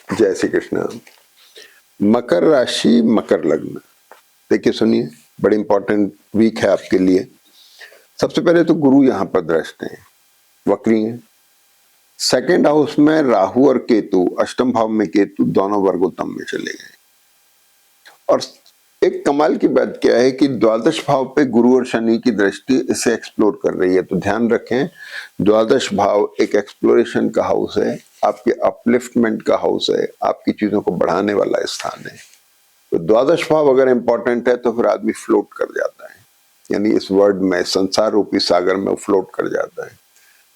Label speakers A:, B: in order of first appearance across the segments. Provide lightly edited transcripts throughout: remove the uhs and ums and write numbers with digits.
A: जय श्री कृष्ण। मकर राशि, मकर लग्न, देखिए सुनिए, बड़ी इंपॉर्टेंट वीक है आपके लिए। सबसे पहले तो गुरु यहाँ पर दृष्ट हैं, वक्री हैं। सेकंड हाउस में राहु और केतु, अष्टम भाव में केतु, दोनों वर्गोत्तम में चले गए। और एक कमाल की बात क्या है कि द्वादश भाव पे गुरु और शनि की दृष्टि इसे एक्सप्लोर कर रही है। तो ध्यान रखें, द्वादश भाव एक एक्सप्लोरेशन का हाउस है, आपके अपलिफ्टमेंट का हाउस है, आपकी चीजों को बढ़ाने वाला स्थान है। तो द्वादश भाव अगर इंपॉर्टेंट है तो फिर आदमी फ्लोट कर जाता है, यानी इस वर्ल्ड में, संसार रूपी सागर में फ्लोट कर जाता है।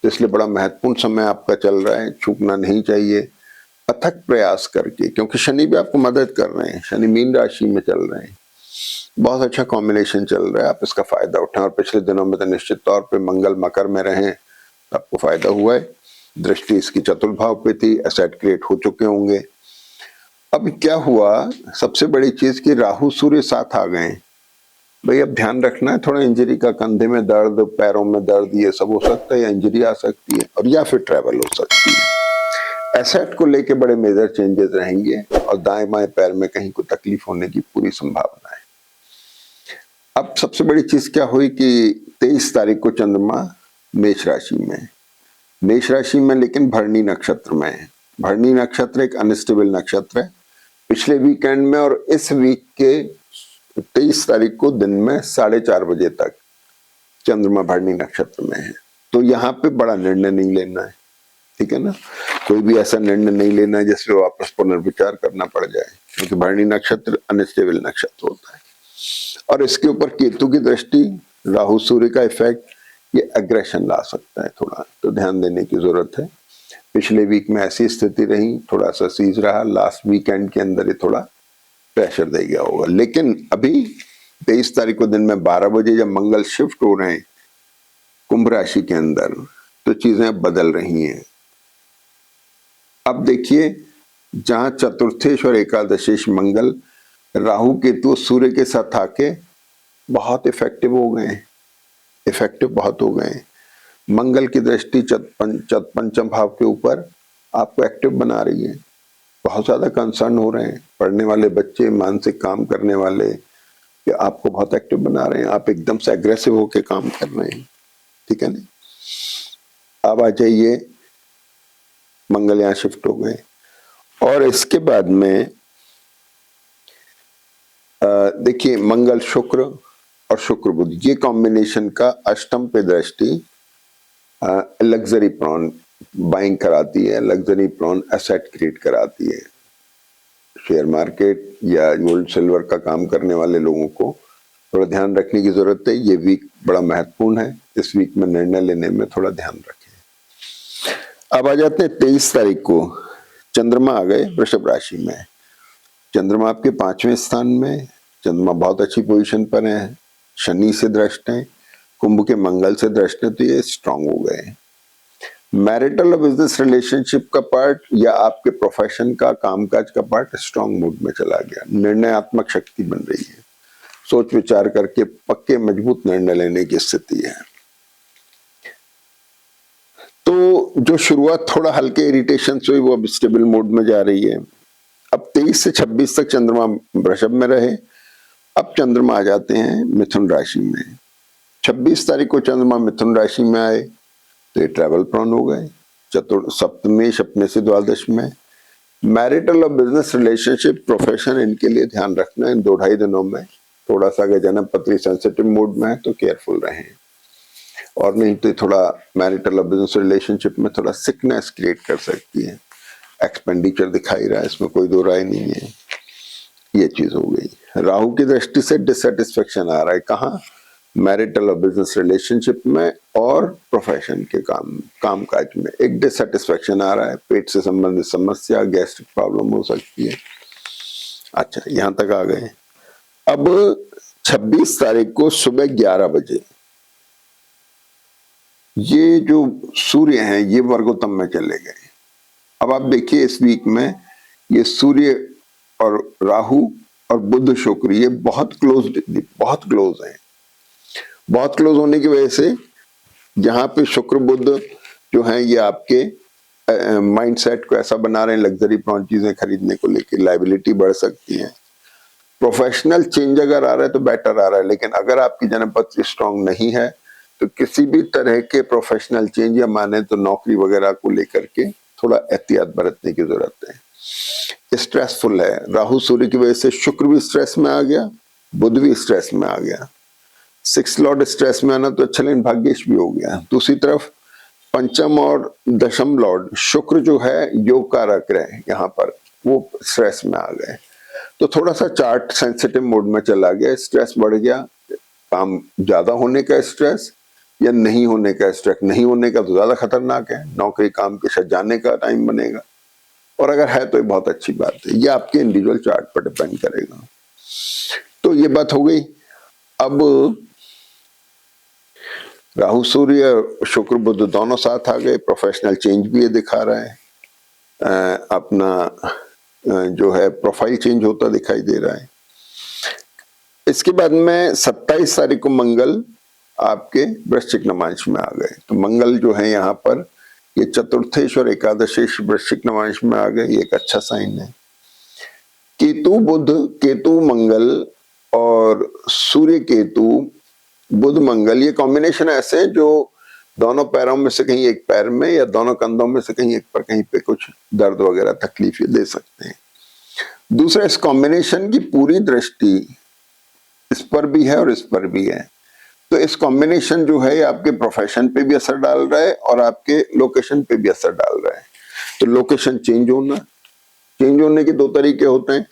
A: तो इसलिए बड़ा महत्वपूर्ण समय आपका चल रहा है, चूकना नहीं चाहिए अथक प्रयास करके, क्योंकि शनि भी आपको मदद कर रहे हैं। शनि मीन राशि में चल रहे हैं, बहुत अच्छा कॉम्बिनेशन चल रहा है, आप इसका फायदा उठाएं। और पिछले दिनों में तो निश्चित तौर पे मंगल मकर में रहे, आपको फायदा हुआ है। दृष्टि इसकी चतुर्भाव पे थी, एसेट क्रिएट हो चुके होंगे। अब क्या हुआ, सबसे बड़ी चीज कि राहु सूर्य साथ आ गए। भाई अब ध्यान रखना है, थोड़ा इंजरी का, कंधे में दर्द, पैरों में दर्द, ये सब हो सकता है, या इंजरी आ सकती है, और या फिर ट्रैवल हो सकती है। एसेट को लेके बड़े मेजर चेंजेस रहेंगे, और दाएं बाएं पैर में कहीं को तकलीफ होने की पूरी संभावना है। अब सबसे बड़ी चीज क्या हुई कि 23 तारीख को चंद्रमा मेष राशि में, मेष राशि में लेकिन भरणी नक्षत्र में है। भरणी नक्षत्र एक अनस्टेबल नक्षत्र है। पिछले वीकेंड में और इस वीक के 23 तारीख को दिन में 4:30 बजे तक चंद्रमा भरणी नक्षत्र में है। तो यहाँ पे बड़ा निर्णय नहीं लेना है, ठीक है ना। कोई भी ऐसा निर्णय नहीं लेना है जिसपे वापस पुनर्विचार करना पड़ जाए, क्योंकि भरणी नक्षत्र अनस्टेबल नक्षत्र होता है। और इसके ऊपर केतु की दृष्टि, राहु सूर्य का इफेक्ट, ये एग्रेशन ला सकता है थोड़ा, तो ध्यान देने की जरूरत है। पिछले वीक में ऐसी स्थिति रही, थोड़ा सा सीज रहा, लास्ट वीकेंड के अंदर ये थोड़ा प्रेशर दे गया होगा। लेकिन अभी 23 तारीख को दिन में 12 बजे जब मंगल शिफ्ट हो रहे हैं कुंभ राशि के अंदर, तो चीजें बदल रही हैं। अब देखिए, जहां चतुर्थेश और एकादशेश मंगल राहु केतु सूर्य के साथ आके बहुत इफेक्टिव हो गए, इफेक्टिव बहुत हो गए। मंगल की दृष्टि पंचम भाव के ऊपर आपको एक्टिव बना रही है। बहुत ज्यादा कंसर्न हो रहे हैं, पढ़ने वाले बच्चे, मानसिक काम करने वाले, ये आपको बहुत एक्टिव बना रहे हैं। आप एकदम से एग्रेसिव होके काम कर रहे हैं, ठीक है ना। अब आ जाइए, मंगल यहाँ शिफ्ट हो गए, और इसके बाद में देखिए मंगल शुक्र और शुक्र बुध, ये कॉम्बिनेशन का अष्टम पे दृष्टि लग्जरी प्रॉन बाइंग कराती है, लग्जरी प्रॉन एसेट क्रिएट कराती है। शेयर मार्केट या गोल्ड सिल्वर का काम करने वाले लोगों को थोड़ा ध्यान रखने की जरूरत है। ये वीक बड़ा महत्वपूर्ण है, इस वीक में निर्णय लेने में थोड़ा ध्यान रखें। अब आ जाते हैं 23 तारीख को, चंद्रमा आ गए वृषभ राशि में। चंद्रमा आपके 5वें स्थान में, चंद्रमा बहुत अच्छी पोजीशन पर है, शनि से दृष्ट है, कुंभ के मंगल से दृष्ट है, तो ये स्ट्रांग हो गए। मैरिटल और बिजनेस रिलेशनशिप का पार्ट या आपके प्रोफेशन का, कामकाज का पार्ट स्ट्रांग मूड में चला गया। निर्णयात्मक शक्ति बन रही है, सोच विचार करके पक्के मजबूत निर्णय लेने की स्थिति है। तो जो शुरुआत थोड़ा हल्के इरिटेशन से हुई, वो अब स्टेबल मोड में जा रही है। अब 23 से 26 तक चंद्रमा वृषभ में रहे, अब चंद्रमा आ जाते हैं मिथुन राशि में। 26 तारीख को चंद्रमा मिथुन राशि में आए तो ये ट्रैवल प्रॉन हो गए। सप्तमेश अपने से द्वादश में। मैरिटल और बिजनेस रिलेशनशिप, प्रोफेशन, इनके लिए ध्यान रखना है इन 2-2.5 दिनों में। थोड़ा सा अगर जन्म पत्री सेंसिटिव मोड में है तो केयरफुल रहें, और नहीं तो थोड़ा मैरिटल और बिजनेस रिलेशनशिप में थोड़ा सिकनेस क्रिएट कर सकती है। एक्सपेंडिचर दिखाई रहा है, इसमें कोई दो राय नहीं है। ये चीज हो गई। राहु की दृष्टि से डिससेटिस्फेक्शन आ रहा है, कहाँ, मैरिटल और बिजनेस रिलेशनशिप में और प्रोफेशन के कामकाज में एक डिससेटिस्फेक्शन आ रहा है। पेट से संबंधित समस्या, गैस्ट्रिक प्रॉब्लम हो सकती है। अच्छा, यहां तक आ गए। अब 26 तारीख को सुबह 11 बजे ये जो सूर्य हैं ये वर्गोत्तम में चले गए। अब आप देखिए, इस वीक में ये सूर्य और राहु और बुध शुक्र ये बहुत क्लोज हैं। बहुत क्लोज होने की वजह से जहां पे शुक्र बुध जो है ये आपके माइंडसेट को ऐसा बना रहे हैं, लग्जरी प्रॉन चीजें खरीदने को लेकर लायबिलिटी बढ़ सकती है। प्रोफेशनल चेंज अगर आ रहा है तो बेटर आ रहा है, लेकिन अगर आपकी जन्मपत्री स्ट्रांग नहीं है तो किसी भी तरह के प्रोफेशनल चेंज या माने तो नौकरी वगैरह को लेकर के थोड़ा एहतियात बरतने की जरूरत है। स्ट्रेसफुल है, राहु सूर्य की वजह से शुक्र भी स्ट्रेस में आ गया, बुध भी स्ट्रेस में आ गया। 6 लॉर्ड स्ट्रेस में आना तो अच्छा, लेकिन भाग्येश भी हो गया। दूसरी तरफ पंचम और दशम लॉर्ड शुक्र जो है योग कारक ग्रह, यहाँ पर वो स्ट्रेस में आ गए, तो थोड़ा सा चार्ट सेंसिटिव मोड में चला गया, स्ट्रेस बढ़ गया। काम ज्यादा होने का स्ट्रेस या नहीं होने का स्ट्रेस, नहीं होने का तो ज्यादा खतरनाक है, नौकरी काम के साथ जाने का टाइम बनेगा, और अगर है तो ये बहुत अच्छी बात है। ये आपके इंडिविजुअल चार्ट पर डिपेंड करेगा। तो ये बात हो गई। अब राहु सूर्य शुक्र बुध दोनों साथ आ गए, प्रोफेशनल चेंज भी ये दिखा रहा है, अपना जो है प्रोफाइल चेंज होता दिखाई दे रहा है। इसके बाद में 27 तारीख को मंगल आपके वृश्चिक नवांश में आ गए, तो मंगल जो है यहाँ पर ये चतुर्थेश और एकादशेश वृश्चिक नवांश में आ गए, ये एक अच्छा साइन है। केतु बुध, केतु मंगल और सूर्य केतु बुध मंगल, ये कॉम्बिनेशन ऐसे है जो दोनों पैरों में से कहीं एक पैर में या दोनों कंधों में से कहीं एक पर कहीं पे कुछ दर्द वगैरह तकलीफ दे सकते हैं। दूसरा, इस कॉम्बिनेशन की पूरी दृष्टि इस पर भी है और इस पर भी है, तो इस कॉम्बिनेशन जो है आपके प्रोफेशन पे भी असर डाल रहा है और आपके लोकेशन पे भी असर डाल रहा है। तो लोकेशन चेंज होना, चेंज होने के दो तरीके होते हैं,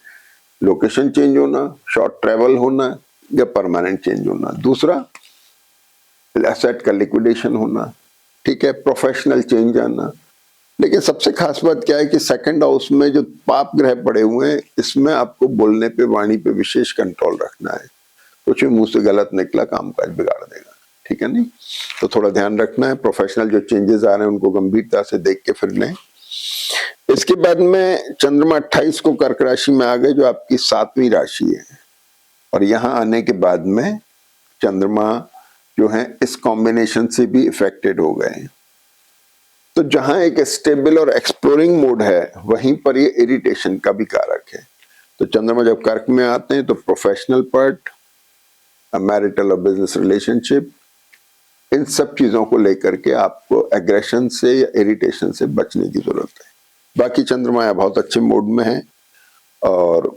A: लोकेशन चेंज होना, शॉर्ट ट्रेवल होना या परमानेंट चेंज होना। दूसरा, एसेट का लिक्विडेशन होना, ठीक है, प्रोफेशनल चेंज आना। लेकिन सबसे खास बात क्या है कि सेकंड हाउस में जो पाप ग्रह पड़े हुए हैं, इसमें आपको बोलने पे, वाणी पे विशेष कंट्रोल रखना है। कुछ भी मुंह से गलत निकला कामकाज बिगाड़ देगा, ठीक है नहीं, तो थोड़ा ध्यान रखना है। प्रोफेशनल जो चेंजेस आ रहे हैं उनको गंभीरता से देख के फिर लें। इसके बाद में चंद्रमा 28 को कर्क राशि में आ गए, जो आपकी 7वीं राशि है, और यहां आने के बाद में चंद्रमा जो है इस कॉम्बिनेशन से भी इफेक्टेड हो गए। तो जहां एक स्टेबल और एक्सप्लोरिंग मोड है, वहीं पर ये इरिटेशन का भी कारक है। तो चंद्रमा जब कर्क में आते हैं तो प्रोफेशनल पार्ट, मैरिटल और बिजनेस रिलेशनशिप, इन सब चीजों को लेकर के आपको एग्रेशन से या इरिटेशन से बचने की जरूरत है। बाकी चंद्रमा बहुत अच्छे मोड में है और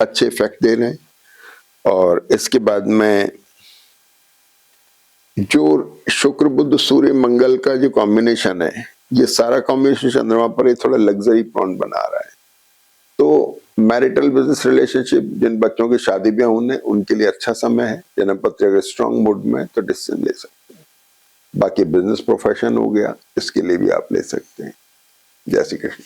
A: अच्छे इफेक्ट दे रहे हैं। और इसके बाद में जो शुक्र बुध सूर्य मंगल का जो कॉम्बिनेशन है, ये सारा कॉम्बिनेशन चंद्रमा पर ये थोड़ा लग्जरी प्रॉन बना रहा है। तो मैरिटल बिजनेस रिलेशनशिप, जिन बच्चों की शादी ब्याह होने, उनके लिए अच्छा समय है। जन्मपत्री अगर स्ट्रांग मूड में तो डिसीजन ले सकते हैं। बाकी बिजनेस प्रोफेशन हो गया, इसके लिए भी आप ले सकते हैं। जय श्री कृष्ण।